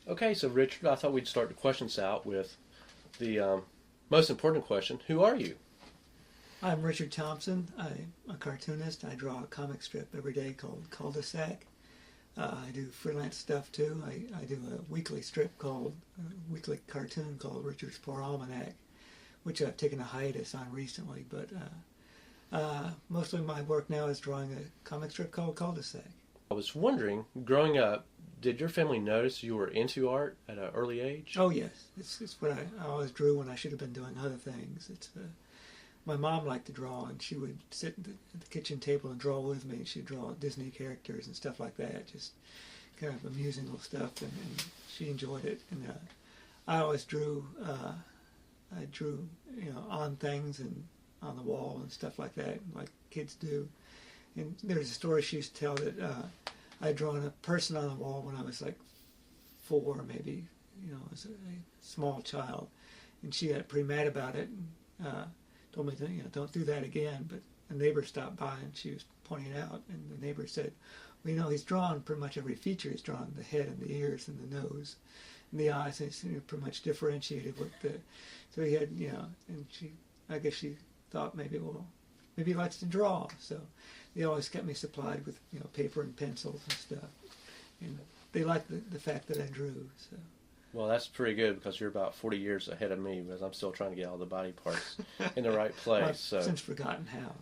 Okay, so Richard, I thought we'd start the questions out with the most important question. Who are you? I'm Richard Thompson. I'm a cartoonist. I draw a comic strip every day called Cul de Sac. I do freelance stuff too. I do a weekly weekly cartoon called Richard's Poor Almanac, which I've taken a hiatus on recently. But mostly my work now is drawing a comic strip called Cul de Sac. I was wondering, growing up, did your family notice you were into art at an early age? Oh yes, it's what I always drew when I should have been doing other things. My mom liked to draw, and she would sit at the kitchen table and draw with me. She'd draw Disney characters and stuff like that, just kind of amusing little stuff, and she enjoyed it. And I always drew. I drew, on things and on the wall and stuff like that, like kids do. And there's a story she used to tell that I'd drawn a person on the wall when I was like 4, maybe, as a small child, and she got pretty mad about it. And, told me to, don't do that again. But a neighbor stopped by and she was pointing it out, and the neighbor said, well, he's drawn pretty much every feature. He's drawn the head and the ears and the nose and the eyes, and it's pretty much differentiated with so he had, and I guess she thought maybe he likes to draw. So they always kept me supplied with, paper and pencils and stuff. And they liked the fact that I drew, so. Well, that's pretty good because you're about 40 years ahead of me because I'm still trying to get all the body parts in the right place. I've since forgotten how.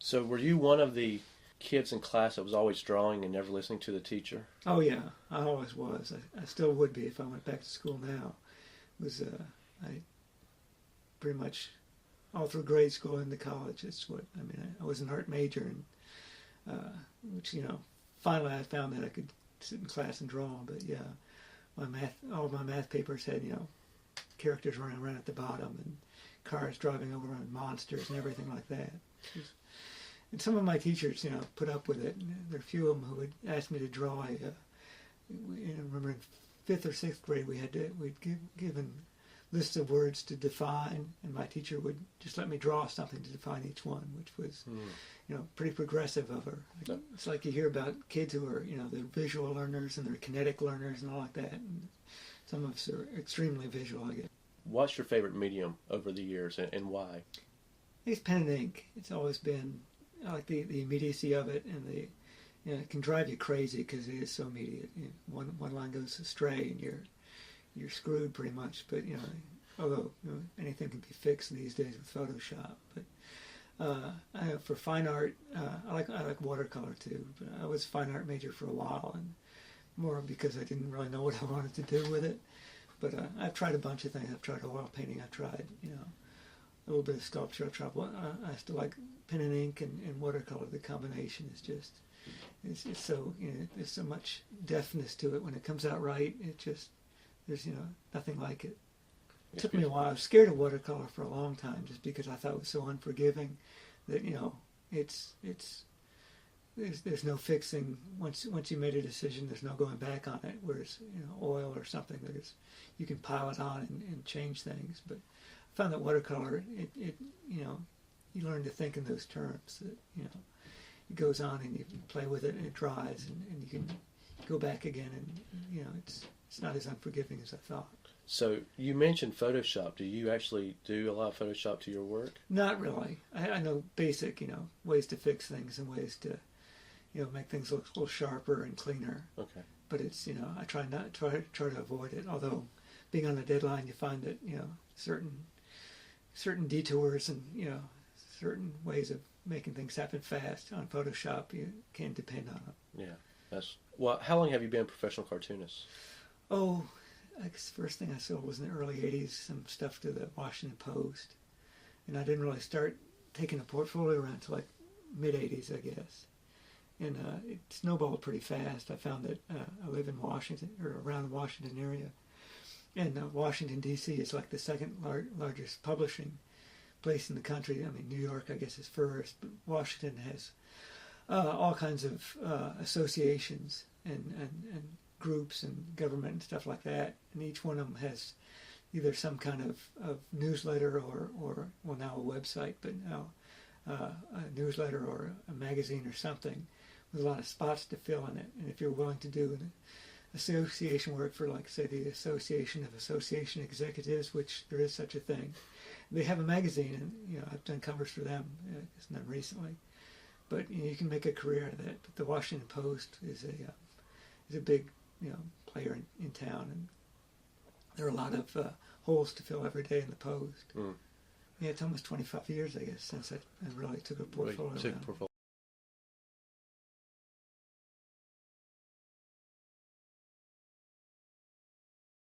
So were you one of the kids in class that was always drawing and never listening to the teacher? Oh, yeah. I always was. I still would be if I went back to school now. I pretty much all through grade school into college, I was an art major, and which, finally I found that I could sit in class and draw, but yeah. All my math papers had, characters running around at the bottom and cars driving over on monsters and everything like that. And some of my teachers, put up with it. And there are a few of them who would ask me to draw I remember in 5th or 6th grade we'd given lists of words to define, and my teacher would just let me draw something to define each one, which was, pretty progressive of her. It's like you hear about kids who are, they're visual learners and they're kinetic learners and all like that. And some of us are extremely visual, I guess. What's your favorite medium over the years, and why? It's pen and ink. It's always been, I like the immediacy of it, and it can drive you crazy because it is so immediate. One line goes astray and you're screwed pretty much. But although anything can be fixed these days with Photoshop. But for fine art, I like watercolor too. But I was a fine art major for a while, and more because I didn't really know what I wanted to do with it. But I've tried a bunch of things. I've tried oil painting. I've tried a little bit of sculpture. I still like pen and ink and watercolor. The combination is just it's so there's so much deftness to it when it comes out right. It just there's nothing like it. It took me a while. I was scared of watercolor for a long time just because I thought it was so unforgiving that there's no fixing once you made a decision. There's no going back on it. Whereas oil or something, you can pile it on and change things. But I found that watercolor it you learn to think in those terms that it goes on and you play with it and it dries and you can go back again and it's not as unforgiving as I thought. So you mentioned Photoshop. Do you actually do a lot of Photoshop to your work? Not really. I know basic, ways to fix things and ways to, make things look a little sharper and cleaner. Okay. But it's, I try to avoid it. Although, being on a deadline, you find that certain detours and certain ways of making things happen fast on Photoshop you can't depend on them. Yeah. How long have you been a professional cartoonist? Oh, I guess the first thing I saw was in the early 80s, some stuff to the Washington Post. And I didn't really start taking a portfolio around until like mid-80s, I guess. And it snowballed pretty fast. I found that I live in Washington, or around the Washington area. And Washington, D.C. is like the second largest publishing place in the country. I mean, New York, I guess, is first, but Washington has all kinds of associations and groups and government and stuff like that, and each one of them has either some kind of newsletter or now a website, but now a newsletter or a magazine or something with a lot of spots to fill in it. And if you're willing to do association work for, like, say, the Association of Association Executives, which there is such a thing. They have a magazine, and I've done covers for them. It's not recently, but you can make a career out of that. But the Washington Post is a big player in town, and there are a lot of holes to fill every day in the Post. Yeah, it's almost 25 years, I guess, since I really took a portfolio.